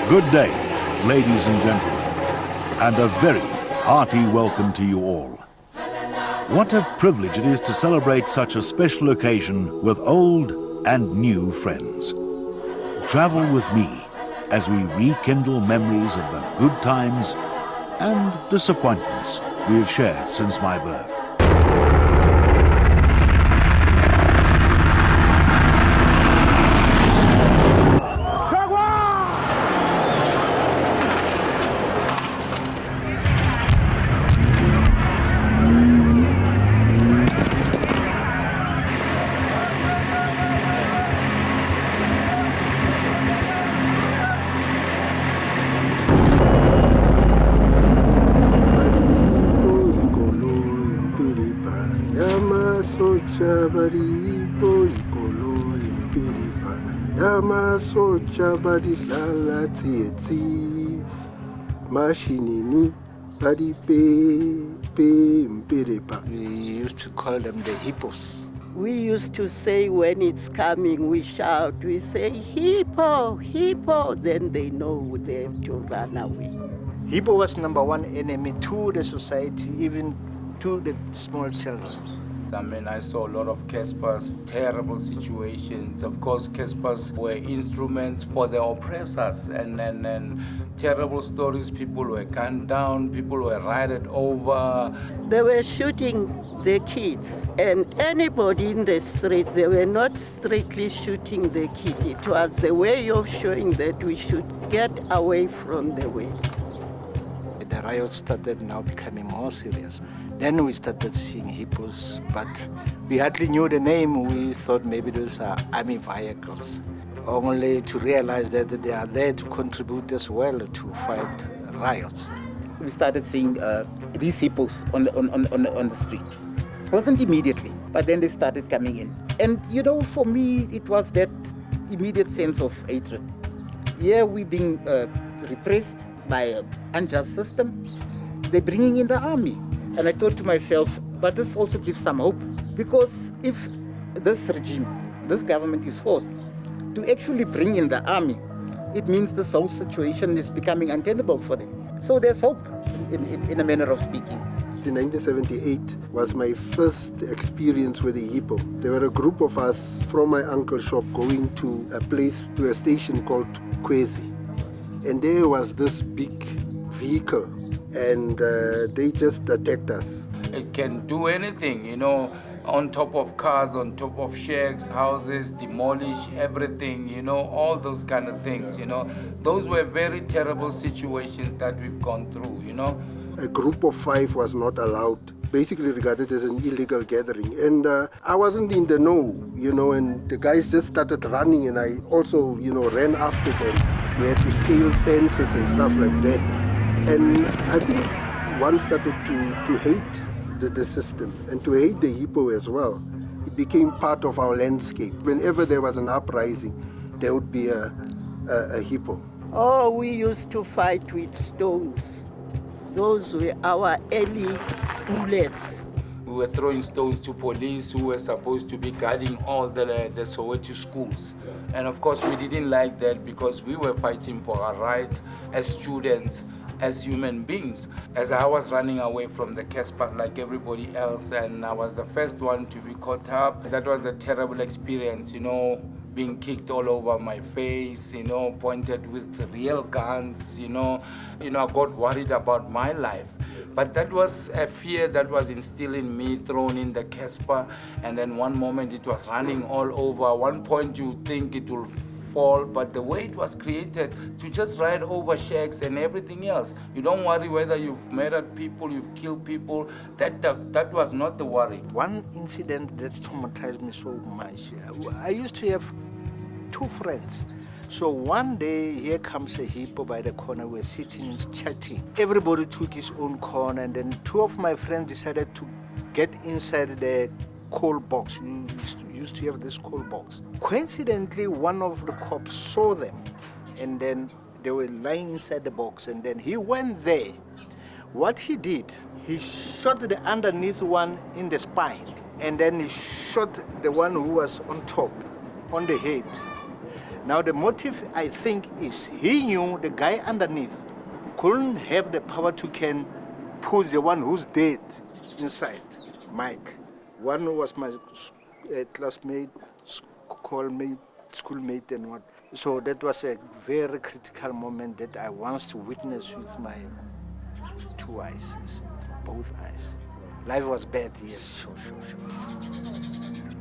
Good day, ladies and gentlemen, and a very hearty welcome to you all. What a privilege it is to celebrate such a special occasion with old and new friends. Travel with me as we rekindle memories of the good times and disappointments we have shared since my birth. We used to call them the hippos. We used to say when it's coming, we shout, we say, hippo, hippo. Then they know they have to run away. Hippo was number one enemy to the society, even to the small children. I mean, I saw a lot of Caspers, terrible situations. Of course, Caspers were instruments for the oppressors and terrible stories. People were gunned down, people were ridden over. They were shooting the kids, and anybody in the street, they were not strictly shooting the kid. It was the way of showing that we should get away from the way. The riots started now becoming more serious. Then we started seeing hippos, but we hardly knew the name. We thought maybe those are army vehicles, only to realize that they are there to contribute as well to fight riots. We started seeing these hippos on the street. It wasn't immediately, but then they started coming in. And you know, for me, it was that immediate sense of hatred. Yeah, we're being repressed by an unjust system. They're bringing in the army. And I thought to myself, but this also gives some hope, because if this regime, this government is forced to actually bring in the army, it means this whole situation is becoming untenable for them. So there's hope, in a manner of speaking. In 1978 was my first experience with a hippo. There were a group of us from my uncle's shop going to a station called Kwezi. And there was this big vehicle, and they just attacked us. It can do anything, you know, on top of cars, on top of shacks, houses, demolish everything, you know, all those kind of things, you know. Those were very terrible situations that we've gone through, you know. A group of 5 was not allowed, basically regarded as an illegal gathering. And I wasn't in the know, you know, and the guys just started running, and I also, you know, ran after them. We had to scale fences and stuff like that. And I think one started to hate the system and to hate the hippo as well. It became part of our landscape. Whenever there was an uprising, there would be a hippo. Oh, we used to fight with stones. Those were our early bullets. We were throwing stones to police who were supposed to be guarding all the Soweto schools. And of course, we didn't like that, because we were fighting for our rights as students, as human beings. As I was running away from the Casper like everybody else, and I was the first one to be caught up. That was a terrible experience, you know, being kicked all over my face, you know, pointed with real guns, you know. I got worried about my life. But that was a fear that was instilled in me, thrown in the Casper, and then one moment it was running all over. One point you think it will fall, but the way it was created to just ride over shacks and everything else, you don't worry whether you've murdered people, you've killed people. That was not the worry. One incident that traumatized me so much, I used to have 2 friends. So one day, here comes a hippo by the corner. We're sitting chatting. Everybody took his own corner, and then 2 of my friends decided to get inside the coal box. We used to have this coal box. Coincidentally, one of the cops saw them, and then they were lying inside the box, and then he went there. What he did, he shot the underneath one in the spine, and then he shot the one who was on top, on the head. Now the motive, I think, is he knew the guy underneath couldn't have the power to can push the one who's dead inside, Mike. One was my classmate, schoolmate and what. So that was a very critical moment that I want to witness with my two eyes, both eyes. Life was bad, yes, sure.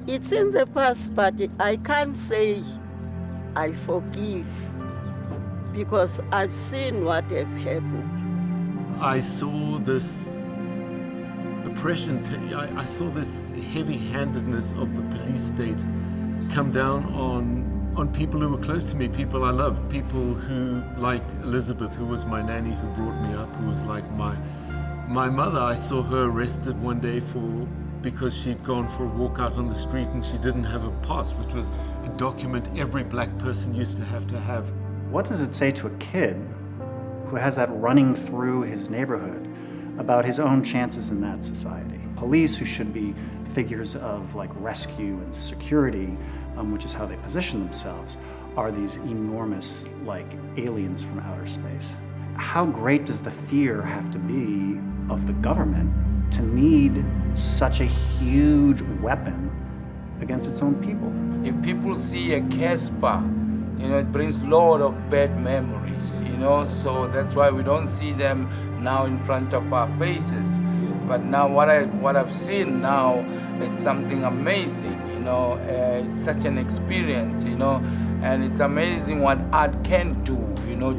It's in the past, but I can't say I forgive because I've seen what have happened. I saw this oppression, I saw this heavy-handedness of the police state come down on people who were close to me, people I loved, people who, like Elizabeth, who was my nanny, who brought me up, who was like my mother. I saw her arrested one day because she'd gone for a walk out on the street and she didn't have a pass, which was a document every black person used to have. What does it say to a kid who has that running through his neighborhood about his own chances in that society? Police, who should be figures of like rescue and security, which is how they position themselves, are these enormous like aliens from outer space. How great does the fear have to be of the government to need such a huge weapon against its own people? If people see a Casper, it brings a lot of bad memories, so that's why we don't see them now in front of our faces. But now what I've seen now, it's something amazing, it's such an experience, and it's amazing what art can do,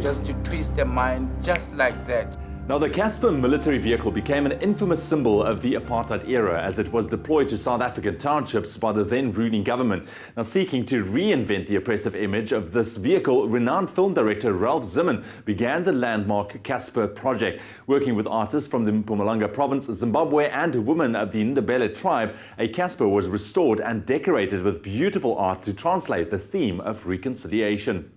just to twist the mind just like that. Now, the Casper military vehicle became an infamous symbol of the apartheid era as it was deployed to South African townships by the then ruling government. Now, seeking to reinvent the oppressive image of this vehicle, renowned film director Ralph Ziman began the landmark Casper Project. Working with artists from the Mpumalanga province, Zimbabwe, and women of the Ndebele tribe, a Casper was restored and decorated with beautiful art to translate the theme of reconciliation.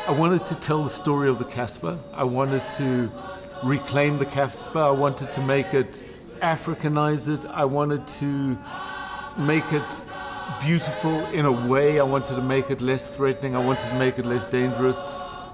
I wanted to tell the story of the Casper. I wanted to reclaim the Casper. I wanted to make it Africanize it. I wanted to make it beautiful in a way. I wanted to make it less threatening. I wanted to make it less dangerous.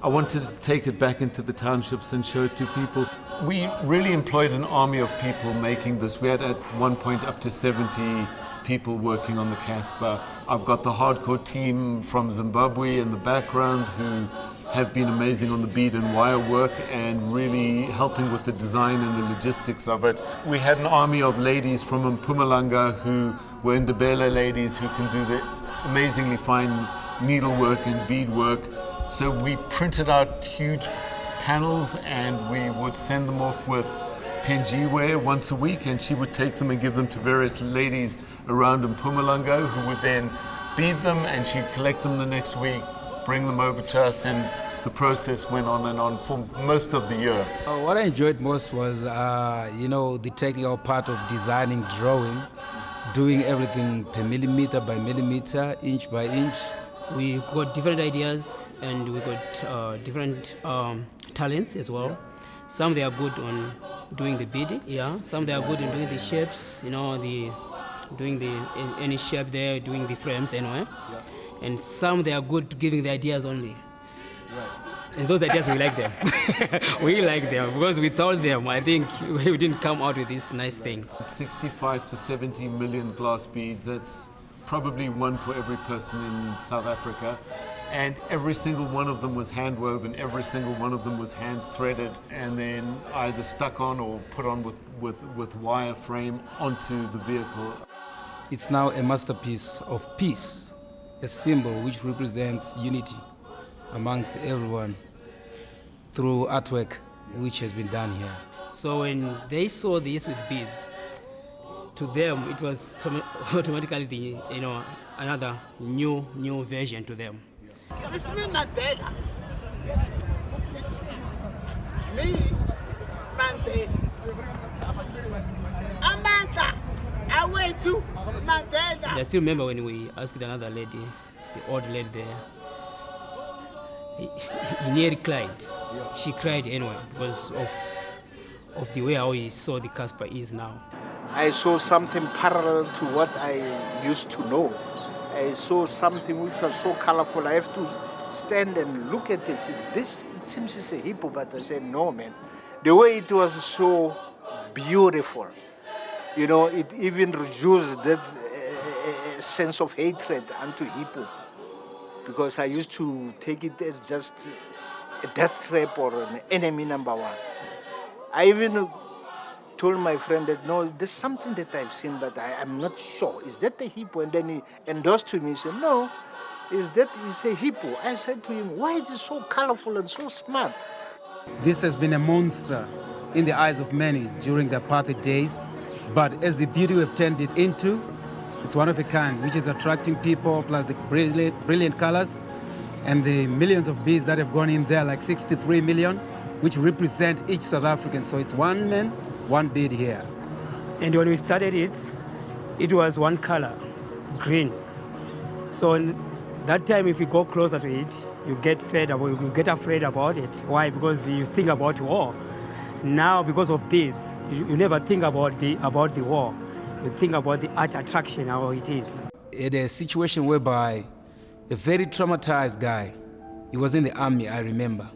I wanted to take it back into the townships and show it to people. We really employed an army of people making this. We had at one point up to 70 people working on the Casper. I've got the hardcore team from Zimbabwe in the background who have been amazing on the bead and wire work and really helping with the design and the logistics of it. We had an army of ladies from Mpumalanga who were Ndebele ladies who can do the amazingly fine needlework and beadwork. So we printed out huge panels and we would send them off with Tenjiwe once a week, and she would take them and give them to various ladies around Mpumalanga who would then bead them, and she'd collect them the next week, bring them over to us, and the process went on and on for most of the year. What I enjoyed most was, the technical part of designing, drawing, doing everything per millimeter by millimeter, inch by inch. We got different ideas and we got different talents as well. Some they are good on doing the beading, some they are good in doing the shapes, doing any shape there, doing the frames anyway. And some they are good giving the ideas only. Right. And those ideas we like them. We like them because without them, I think we didn't come out with this nice thing. 65 to 70 million glass beads, that's probably one for every person in South Africa. And every single one of them was hand woven, every single one of them was hand threaded and then either stuck on or put on with wire frame onto the vehicle. It's now a masterpiece of peace, a symbol which represents unity amongst everyone through artwork which has been done here. So when they saw this with beads, to them it was automatically another new version to them. It's me, Mandela. Me, Mandela. Amanda, I wait too, Mandela. I still remember when we asked another lady, the old lady there, he nearly cried. She cried anyway because of the way how he saw the Casper is now. I saw something parallel to what I used to know. I saw something which was so colorful. I have to stand and look at this. This seems it's a hippo, but I said, no, man. The way it was so beautiful, it even reduced that sense of hatred unto hippo, because I used to take it as just a death trap or an enemy number one. I even told my friend that, no, there's something that I've seen, but I'm not sure. Is that the hippo? And then he endorsed to me, he said, no, it's a hippo. I said to him, why is it so colorful and so smart? This has been a monster in the eyes of many during the apartheid days, but as the beauty we've turned it into, it's one of a kind, which is attracting people, plus the brilliant colors, and the millions of bees that have gone in there, like 63 million, which represent each South African. So it's one man, one bead here. And when we started it was one color, green. So that time, if you go closer to it, you get afraid about it. Why? Because you think about war. Now, because of beads, you never think about the war. You think about the art attraction, how it is. In a situation whereby a very traumatized guy, he was in the army, I remember.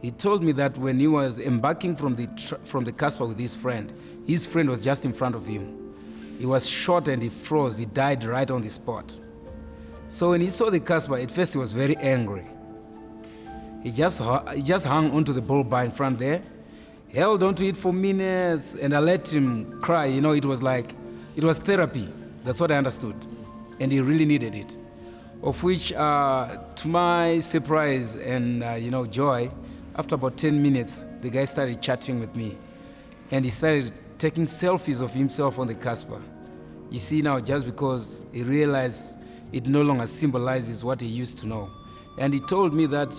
He told me that when he was embarking from the Casper with his friend was just in front of him. He was shot and he froze. He died right on the spot. So when he saw the Casper, at first he was very angry. He just hung onto the bull bar in front there, held onto it for minutes, and I let him cry. It was therapy. That's what I understood. And he really needed it. Of which, to my surprise and joy, after about 10 minutes, the guy started chatting with me. And he started taking selfies of himself on the Casper. You see now, just because he realized it no longer symbolizes what he used to know. And he told me that,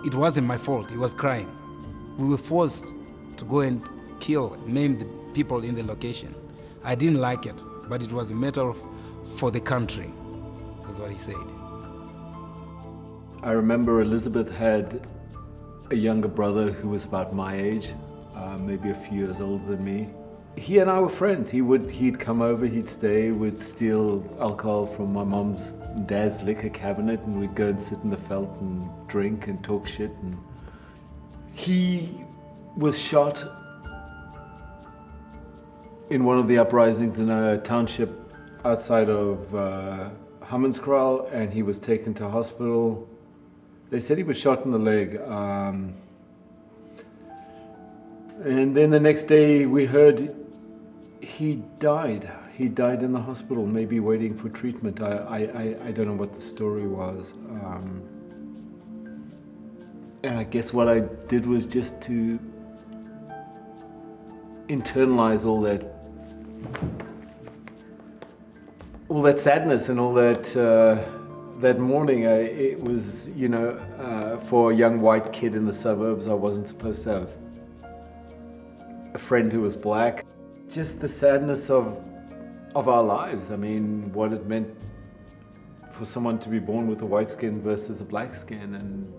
it wasn't my fault. He was crying. We were forced to go and maim the people in the location. I didn't like it, but it was a matter for the country. That's what he said. I remember Elizabeth had a younger brother who was about my age, maybe a few years older than me. He and I were friends. He'd come over, he'd stay, we'd steal alcohol from my mom's and dad's liquor cabinet, and we'd go and sit in the veld and drink and talk shit. And he was shot in one of the uprisings in a township outside of Hammanskraal, and he was taken to hospital. They said he was shot in the leg. And then the next day we heard he died. He died in the hospital, maybe waiting for treatment. I don't know what the story was. And I guess what I did was just to internalize all that sadness and all that mourning. It was, for a young white kid in the suburbs, I wasn't supposed to have a friend who was black. Just the sadness of our lives. I mean, what it meant for someone to be born with a white skin versus a black skin, and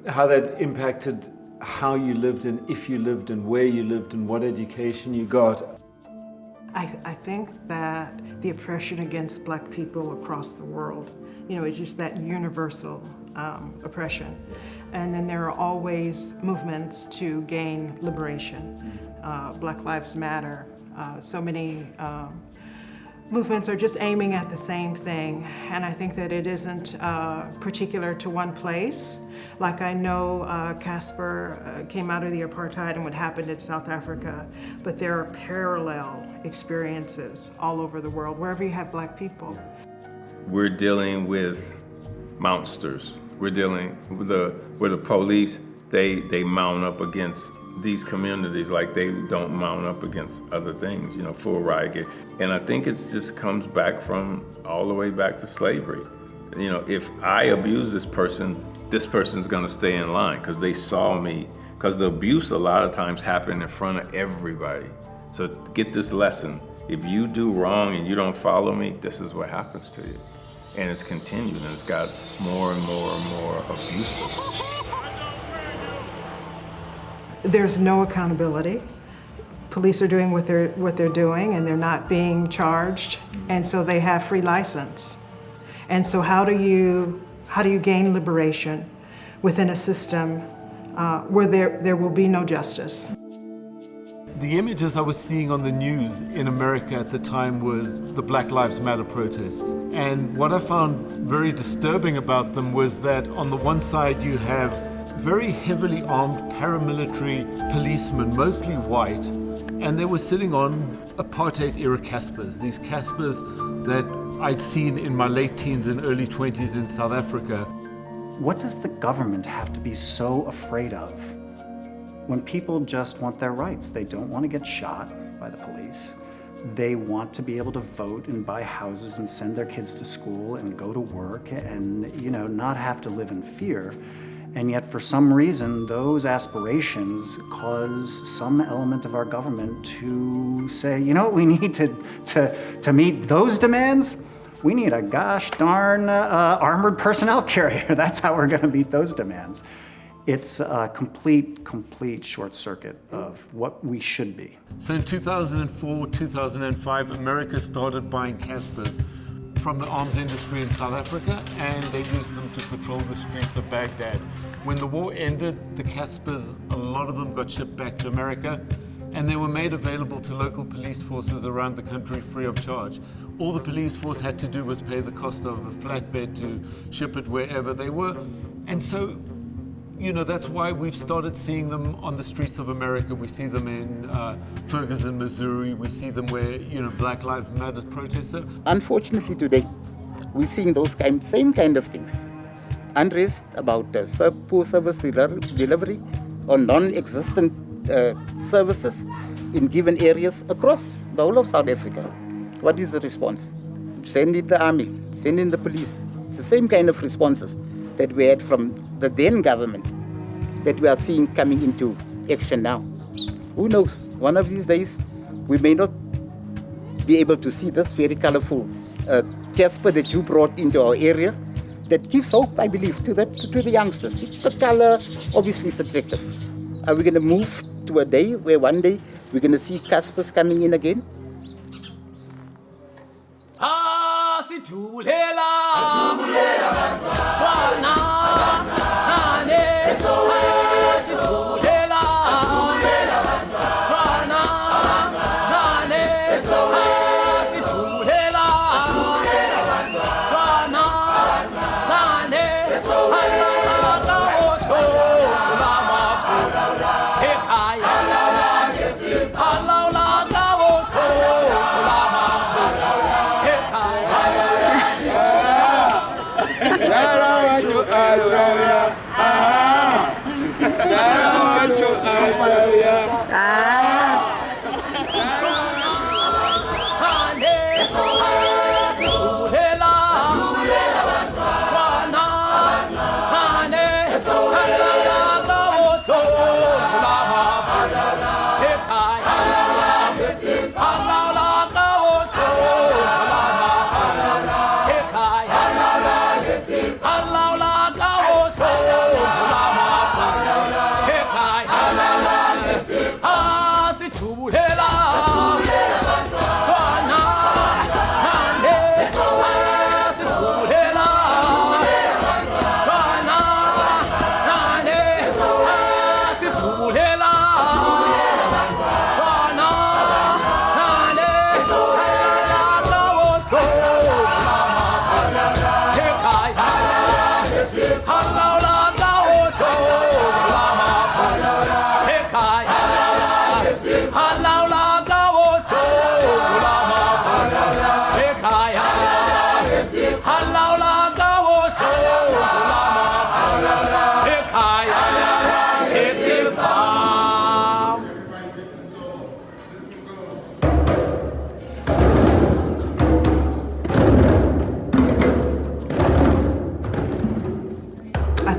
how that impacted how you lived and if you lived and where you lived and what education you got. I think that the oppression against black people across the world, it's just that universal oppression. And then there are always movements to gain liberation. Black Lives Matter. So many movements are just aiming at the same thing, and I think that it isn't particular to one place. Like I know Casper came out of the apartheid and what happened in South Africa, but there are parallel experiences all over the world, wherever you have black people. We're dealing with monsters. We're dealing with the police, they mount up against these communities like they don't mount up against other things, full riot. And I think it just comes back from all the way back to slavery. If I abuse this person's gonna stay in line because they saw me, because the abuse a lot of times happen in front of everybody. So get this lesson, if you do wrong and you don't follow me, this is what happens to you. And it's continued, and it's got more and more and more abusive. There's no accountability. Police are doing what they're doing, and they're not being charged, and so they have free license. And so how do you gain liberation within a system where there will be no justice? The images I was seeing on the news in America at the time was the Black Lives Matter protests. And what I found very disturbing about them was that on the one side you have very heavily armed paramilitary policemen, mostly white, and they were sitting on apartheid-era Caspers, these Caspers that I'd seen in my late teens and early 20s in South Africa. What does the government have to be so afraid of when people just want their rights? They don't want to get shot by the police. They want to be able to vote and buy houses and send their kids to school and go to work and, not have to live in fear. And yet, for some reason, those aspirations cause some element of our government to say, we need to meet those demands. We need a gosh darn armored personnel carrier. That's how we're going to meet those demands. It's a complete short circuit of what we should be. So in 2004, 2005, America started buying Caspers from the arms industry in South Africa, and they used them to patrol the streets of Baghdad. When the war ended, the Caspers, a lot of them got shipped back to America, and they were made available to local police forces around the country free of charge. All the police force had to do was pay the cost of a flatbed to ship it wherever they were. And so, that's why we've started seeing them on the streets of America. We see them in Ferguson, Missouri. We see them where, Black Lives Matter protests. So unfortunately today, we're seeing those same kind of things. Unrest about poor service delivery or non-existent services in given areas across the whole of South Africa. What is the response? Send in the army, send in the police. It's the same kind of responses that we had from the then government that we are seeing coming into action now. Who knows? One of these days, we may not be able to see this very colorful Casper that you brought into our area that gives hope, I believe, to the youngsters. The color obviously is attractive. Are we going to move to a day where one day we're going to see Caspers coming in again?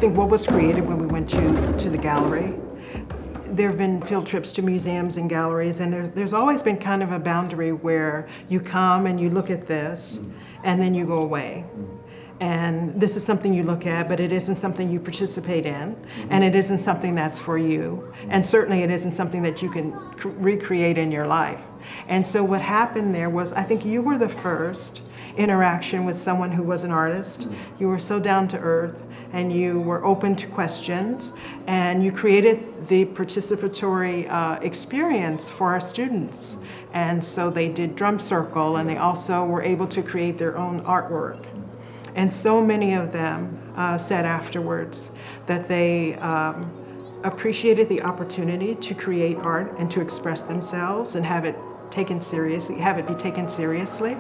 think what was created when we went to the gallery. There have been field trips to museums and galleries, and there's always been kind of a boundary where you come and you look at this, and then you go away. And this is something you look at, but it isn't something you participate in, and it isn't something that's for you. And certainly it isn't something that you can recreate in your life. And so what happened there was, I think you were the first interaction with someone who was an artist. You were so down to earth, and you were open to questions, and you created the participatory experience for our students. And so they did drum circle, and they also were able to create their own artwork. And so many of them said afterwards that they appreciated the opportunity to create art and to express themselves and have it taken seriously, be taken seriously,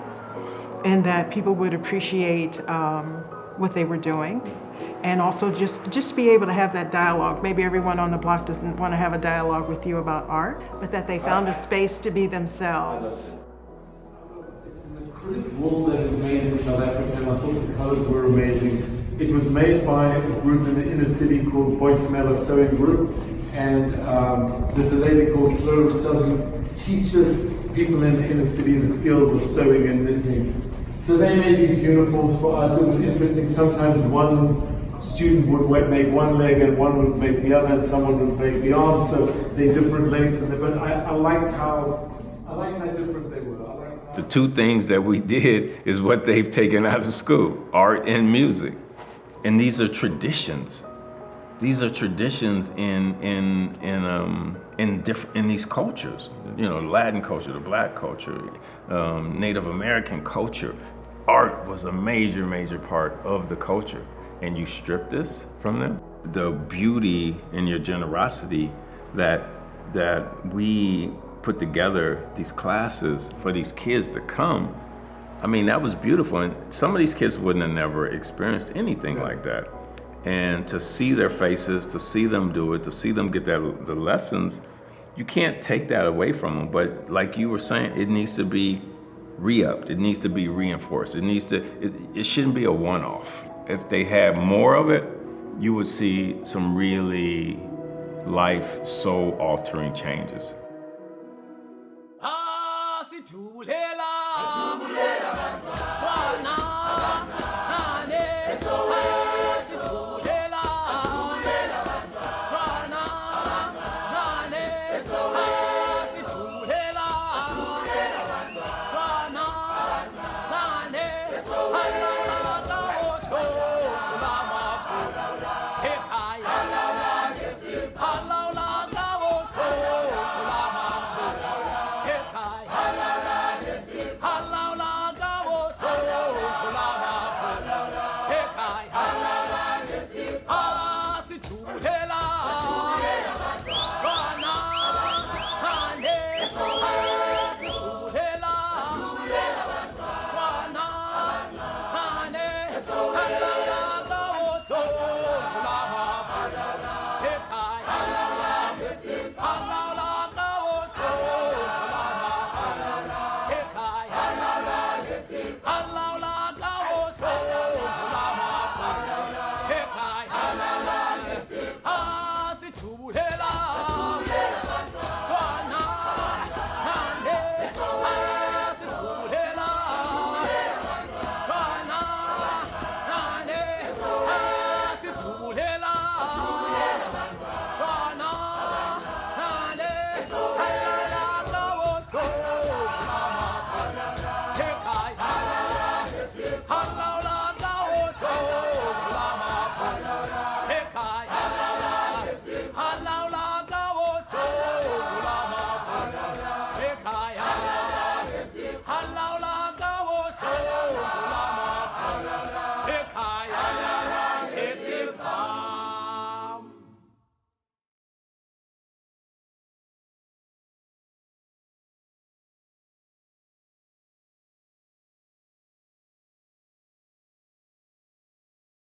and that people would appreciate what they were doing, and also just be able to have that dialogue. Maybe everyone on the block doesn't want to have a dialogue with you about art, but that they found a space to be themselves. Wool that is made in South Africa, and I thought the colors were amazing. It was made by a group in the inner city called Boitumela Sewing Group, and there's a lady called Fleur who teaches people in the inner city the skills of sewing and knitting. So they made these uniforms for us. It was interesting. Sometimes one student would make one leg and one would make the other, and someone would make the arm. So they're different lengths, but I liked how different they were. The two things that we did is what they've taken out of school, art and music. And these are traditions. These are traditions in these cultures. You know, Latin culture, the Black culture, Native American culture. Art was a major, major part of the culture. And you strip this from them. The beauty and your generosity that we put together these classes for these kids to come, I mean, that was beautiful. And some of these kids wouldn't have never experienced anything like that. And to see their faces, to see them do it, to see them get the lessons, you can't take that away from them. But like you were saying, it needs to be re-upped. It needs to be reinforced. It shouldn't be a one-off. If they had more of it, you would see some really life soul-altering changes. Asithubulela